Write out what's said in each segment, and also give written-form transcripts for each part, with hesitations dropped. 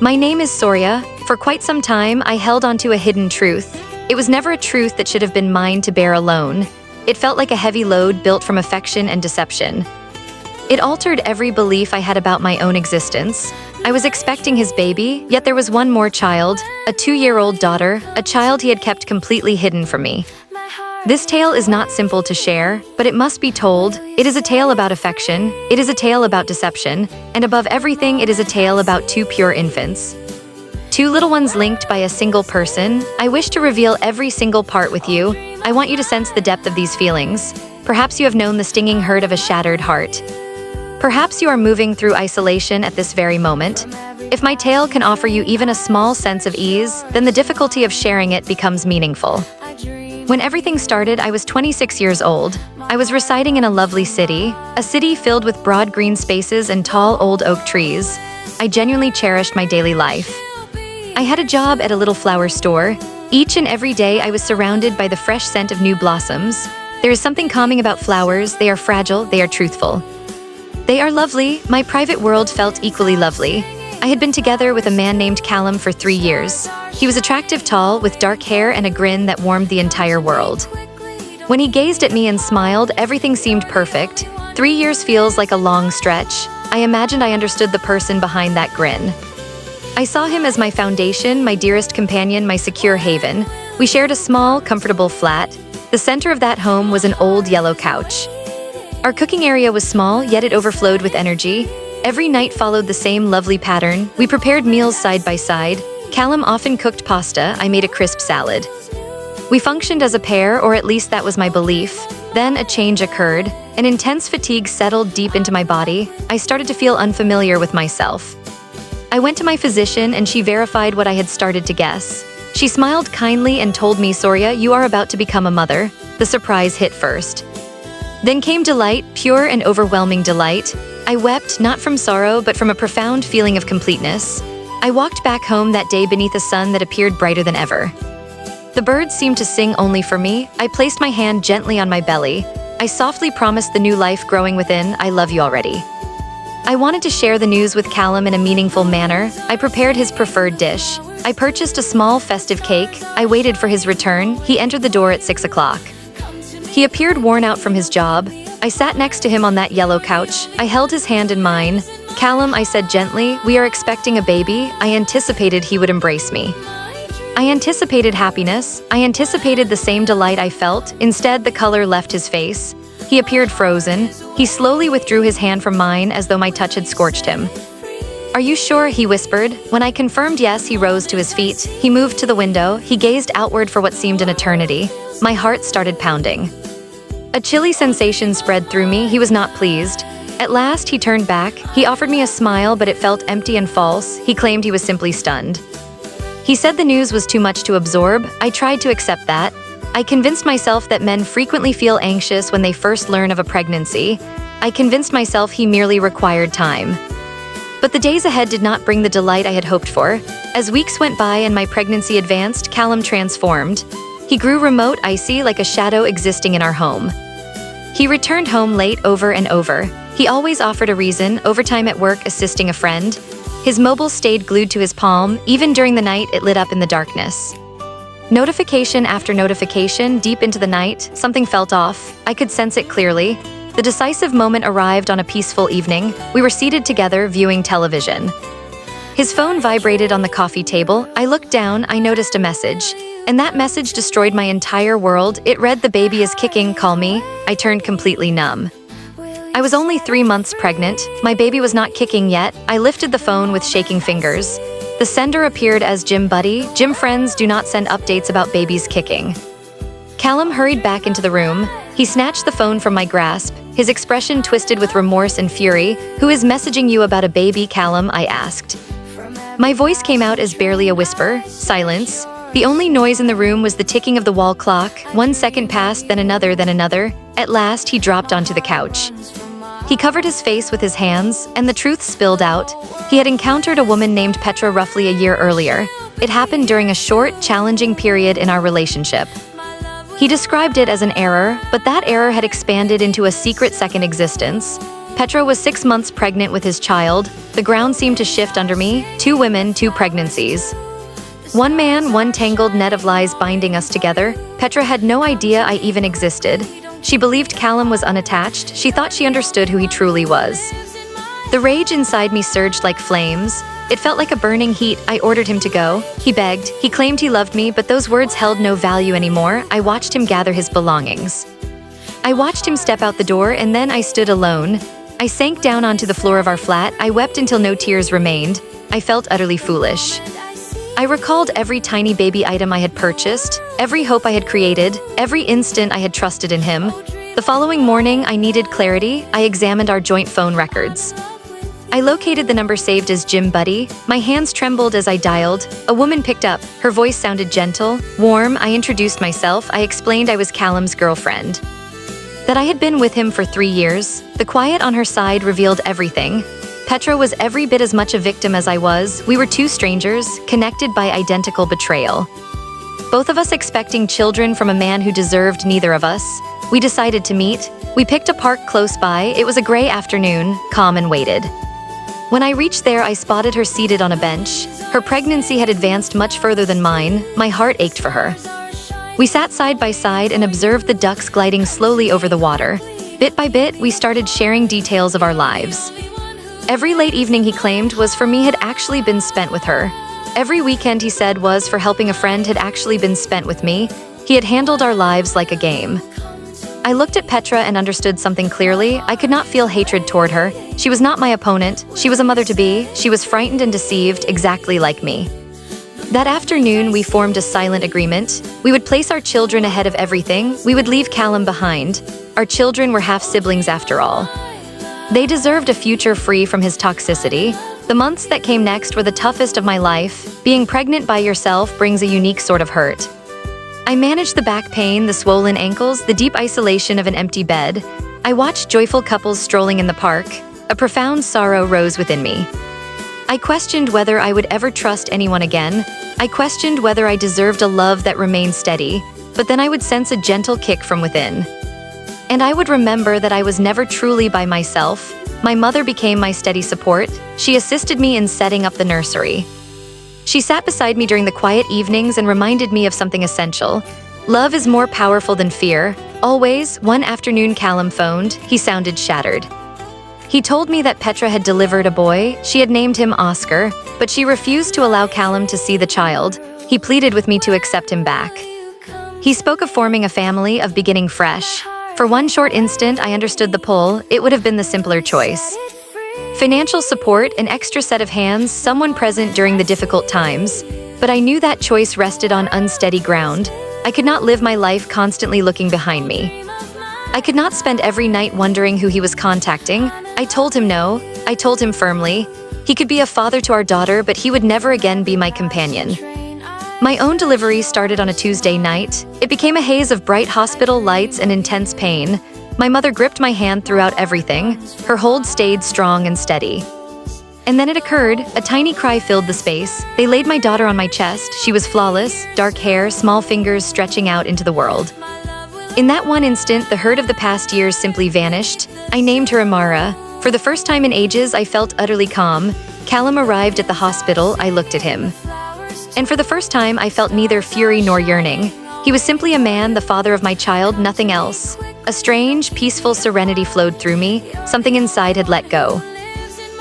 My name is Soria. For quite some time, I held onto a hidden truth. It was never a truth that should have been mine to bear alone. It felt like a heavy load built from affection and deception. It altered every belief I had about my own existence. I was expecting his baby, yet there was one more child, a 2-year-old daughter, a child he had kept completely hidden from me. This tale is not simple to share, but it must be told. It is a tale about affection, it is a tale about deception, and above everything, it is a tale about 2 pure infants. 2 little ones linked by a single person. I wish to reveal every single part with you. I want you to sense the depth of these feelings. Perhaps you have known the stinging hurt of a shattered heart. Perhaps you are moving through isolation at this very moment. If my tale can offer you even a small sense of ease, then the difficulty of sharing it becomes meaningful. When everything started, I was 26 years old. I was residing in a lovely city, a city filled with broad green spaces and tall old oak trees. I genuinely cherished my daily life. I had a job at a little flower store. Each and every day I was surrounded by the fresh scent of new blossoms. There is something calming about flowers. They are fragile, they are truthful. They are lovely. My private world felt equally lovely. I had been together with a man named Callum for 3 years. He was attractive, tall, with dark hair and a grin that warmed the entire world. When he gazed at me and smiled, everything seemed perfect. 3 years feels like a long stretch. I imagined I understood the person behind that grin. I saw him as my foundation, my dearest companion, my secure haven. We shared a small, comfortable flat. The center of that home was an old yellow couch. Our cooking area was small, yet it overflowed with energy. Every night followed the same lovely pattern. We prepared meals side by side. Callum often cooked pasta, I made a crisp salad. We functioned as a pair, or at least that was my belief. Then a change occurred. An intense fatigue settled deep into my body. I started to feel unfamiliar with myself. I went to my physician and she verified what I had started to guess. She smiled kindly and told me, "Soria, you are about to become a mother." The surprise hit first. Then came delight, pure and overwhelming delight. I wept, not from sorrow, but from a profound feeling of completeness. I walked back home that day beneath a sun that appeared brighter than ever. The birds seemed to sing only for me. I placed my hand gently on my belly. I softly promised the new life growing within, "I love you already." I wanted to share the news with Callum in a meaningful manner. I prepared his preferred dish. I purchased a small festive cake. I waited for his return. He entered the door at 6 o'clock. He appeared worn out from his job. I sat next to him on that yellow couch. I held his hand in mine. "Callum," I said gently, "we are expecting a baby." I anticipated he would embrace me. I anticipated happiness. I anticipated the same delight I felt. Instead, the color left his face. He appeared frozen. He slowly withdrew his hand from mine as though my touch had scorched him. "Are you sure?" he whispered. When I confirmed yes, he rose to his feet. He moved to the window. He gazed outward for what seemed an eternity. My heart started pounding. A chilly sensation spread through me. He was not pleased. At last, he turned back. He offered me a smile, but it felt empty and false. He claimed he was simply stunned. He said the news was too much to absorb. I tried to accept that. I convinced myself that men frequently feel anxious when they first learn of a pregnancy. I convinced myself he merely required time. But the days ahead did not bring the delight I had hoped for. As weeks went by and my pregnancy advanced, Callum transformed. He grew remote, icy, like a shadow existing in our home. He returned home late over and over. He always offered a reason: overtime at work, assisting a friend. His mobile stayed glued to his palm. Even during the night, it lit up in the darkness. Notification after notification, deep into the night, something felt off. I could sense it clearly. The decisive moment arrived on a peaceful evening. We were seated together, viewing television. His phone vibrated on the coffee table. I looked down. I noticed a message. And that message destroyed my entire world. It read, "The baby is kicking, call me." I turned completely numb. I was only 3 months pregnant. My baby was not kicking yet. I lifted the phone with shaking fingers. The sender appeared as Jim Buddy. Jim friends do not send updates about babies kicking. Callum hurried back into the room. He snatched the phone from my grasp. His expression twisted with remorse and fury. "Who is messaging you about a baby, Callum?" I asked. My voice came out as barely a whisper. Silence. The only noise in the room was the ticking of the wall clock. 1 second passed, then another, then another. At last, he dropped onto the couch. He covered his face with his hands, and the truth spilled out. He had encountered a woman named Petra roughly a year earlier. It happened during a short, challenging period in our relationship. He described it as an error, but that error had expanded into a secret second existence. Petra was 6 months pregnant with his child. The ground seemed to shift under me. 2 women, 2 pregnancies. One man, one tangled net of lies binding us together. Petra had no idea I even existed. She believed Callum was unattached. She thought she understood who he truly was. The rage inside me surged like flames. It felt like a burning heat. I ordered him to go. He begged. He claimed he loved me, but those words held no value anymore. I watched him gather his belongings. I watched him step out the door, and then I stood alone. I sank down onto the floor of our flat. I wept until no tears remained. I felt utterly foolish. I recalled every tiny baby item I had purchased, every hope I had created, every instant I had trusted in him. The following morning, I needed clarity. I examined our joint phone records. I located the number saved as Jim Buddy. My hands trembled as I dialed. A woman picked up. Her voice sounded gentle, warm. I introduced myself. I explained I was Callum's girlfriend, that I had been with him for 3 years. The quiet on her side revealed everything. Petra was every bit as much a victim as I was. We were 2 strangers, connected by identical betrayal. Both of us expecting children from a man who deserved neither of us. We decided to meet. We picked a park close by. It was a gray afternoon, calm and waited. When I reached there, I spotted her seated on a bench. Her pregnancy had advanced much further than mine. My heart ached for her. We sat side by side and observed the ducks gliding slowly over the water. Bit by bit, we started sharing details of our lives. Every late evening, he claimed, was for me had actually been spent with her. Every weekend, he said, was for helping a friend had actually been spent with me. He had handled our lives like a game. I looked at Petra and understood something clearly. I could not feel hatred toward her. She was not my opponent. She was a mother-to-be. She was frightened and deceived, exactly like me. That afternoon, we formed a silent agreement. We would place our children ahead of everything. We would leave Callum behind. Our children were half-siblings after all. They deserved a future free from his toxicity. The months that came next were the toughest of my life. Being pregnant by yourself brings a unique sort of hurt. I managed the back pain, the swollen ankles, the deep isolation of an empty bed. I watched joyful couples strolling in the park. A profound sorrow rose within me. I questioned whether I would ever trust anyone again. I questioned whether I deserved a love that remained steady, but then I would sense a gentle kick from within. And I would remember that I was never truly by myself. My mother became my steady support. She assisted me in setting up the nursery. She sat beside me during the quiet evenings and reminded me of something essential. Love is more powerful than fear. Always. One afternoon, Callum phoned. He sounded shattered. He told me that Petra had delivered a boy. She had named him Oscar, but she refused to allow Callum to see the child. He pleaded with me to accept him back. He spoke of forming a family, of beginning fresh. For one short instant, I understood the pull. It would have been the simpler choice. Financial support, an extra set of hands, someone present during the difficult times. But I knew that choice rested on unsteady ground. I could not live my life constantly looking behind me. I could not spend every night wondering who he was contacting. I told him no. I told him firmly. He could be a father to our daughter, but he would never again be my companion. My own delivery started on a Tuesday night. It became a haze of bright hospital lights and intense pain. My mother gripped my hand throughout everything. Her hold stayed strong and steady. And then it occurred. A tiny cry filled the space. They laid my daughter on my chest. She was flawless, dark hair, small fingers stretching out into the world. In that one instant, the hurt of the past years simply vanished. I named her Amara. For the first time in ages, I felt utterly calm. Callum arrived at the hospital. I looked at him. And for the first time, I felt neither fury nor yearning. He was simply a man, the father of my child, nothing else. A strange, peaceful serenity flowed through me. Something inside had let go.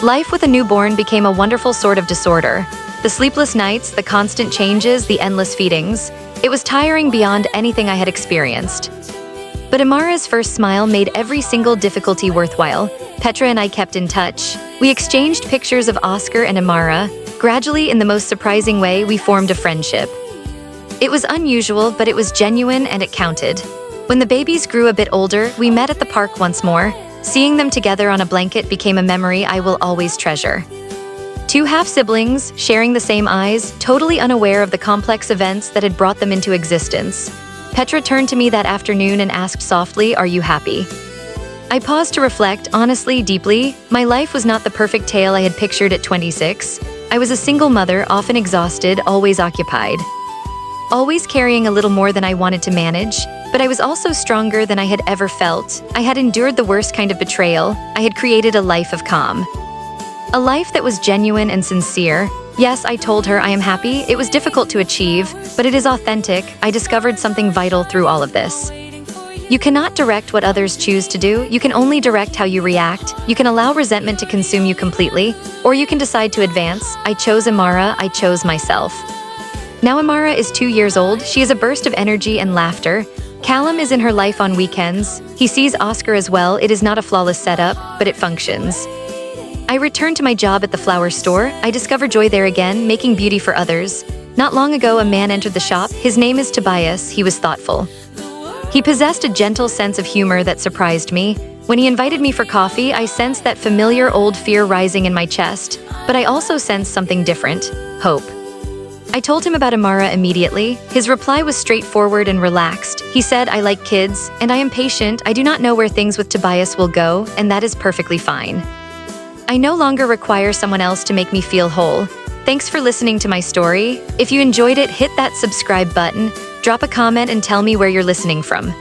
Life with a newborn became a wonderful sort of disorder. The sleepless nights, the constant changes, the endless feedings. It was tiring beyond anything I had experienced. But Amara's first smile made every single difficulty worthwhile. Petra and I kept in touch. We exchanged pictures of Oscar and Amara. Gradually, in the most surprising way, we formed a friendship. It was unusual, but it was genuine and it counted. When the babies grew a bit older, we met at the park once more. Seeing them together on a blanket became a memory I will always treasure. 2 half-siblings, sharing the same eyes, totally unaware of the complex events that had brought them into existence. Petra turned to me that afternoon and asked softly, "Are you happy?" I paused to reflect, honestly, deeply. My life was not the perfect tale I had pictured at 26. I was a single mother, often exhausted, always occupied. Always carrying a little more than I wanted to manage. But I was also stronger than I had ever felt. I had endured the worst kind of betrayal. I had created a life of calm. A life that was genuine and sincere. Yes, I told her I am happy. It was difficult to achieve, but it is authentic. I discovered something vital through all of this. You cannot direct what others choose to do. You can only direct how you react. You can allow resentment to consume you completely, or you can decide to advance. I chose Amara. I chose myself. Now Amara is 2 years old. She is a burst of energy and laughter. Callum is in her life on weekends. He sees Oscar as well. It is not a flawless setup, but it functions. I returned to my job at the flower store. I discover joy there again, making beauty for others. Not long ago, a man entered the shop. His name is Tobias. He was thoughtful. He possessed a gentle sense of humor that surprised me. When he invited me for coffee, I sensed that familiar old fear rising in my chest, but I also sensed something different: hope. I told him about Amara immediately. His reply was straightforward and relaxed. He said, "I like kids, and I am patient. I do not know where things with Tobias will go, and that is perfectly fine. I no longer require someone else to make me feel whole." Thanks for listening to my story. If you enjoyed it, hit that subscribe button, drop a comment and tell me where you're listening from.